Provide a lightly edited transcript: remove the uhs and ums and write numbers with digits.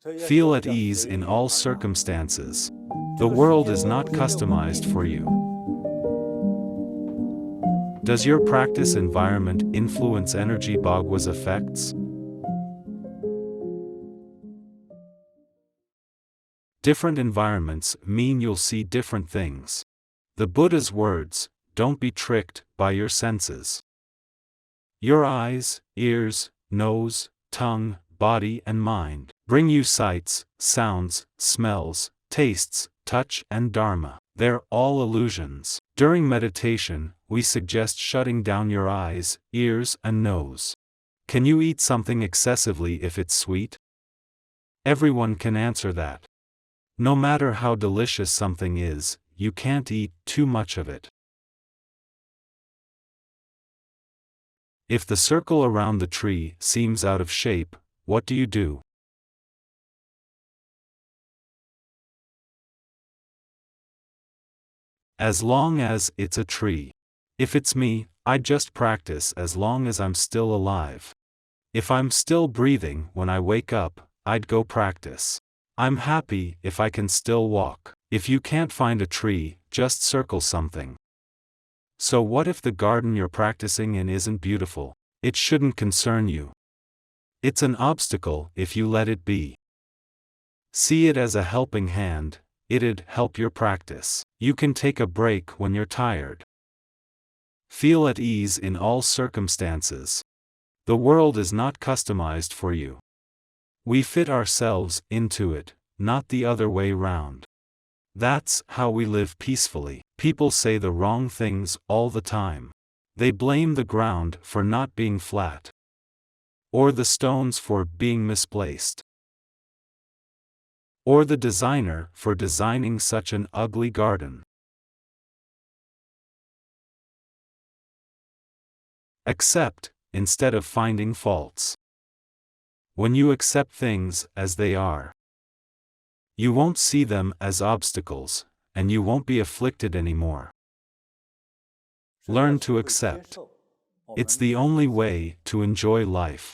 Feel at ease in all circumstances. The world is not customized for you. Does your practice environment influence Energy Bagua's effects? Different environments mean you'll see different things. The Buddha's words, don't be tricked by your senses. Your eyes, ears, nose, tongue, body and mind bring you sights, sounds, smells, tastes, touch and dharma. They're all illusions. During meditation, we suggest shutting down your eyes, ears and nose. Can you eat something excessively if it's sweet? Everyone can answer that. No matter how delicious something is, you can't eat too much of it. If the circle around the tree seems out of shape, what do you do? As long as it's a tree. If it's me, I just practice as long as I'm still alive. If I'm still breathing when I wake up, I'd go practice. I'm happy if I can still walk. If you can't find a tree, just circle something. So what if the garden you're practicing in isn't beautiful? It shouldn't concern you. It's an obstacle if you let it be. See it as a helping hand, it'd help your practice. You can take a break when you're tired. Feel at ease in all circumstances. The world is not customized for you. We fit ourselves into it, not the other way round. That's how we live peacefully. People say the wrong things all the time. They blame the ground for not being flat. Or the stones for being misplaced. Or the designer for designing such an ugly garden. Accept, instead of finding faults. When you accept things as they are, you won't see them as obstacles, and you won't be afflicted anymore. Learn to accept. It's the only way to enjoy life.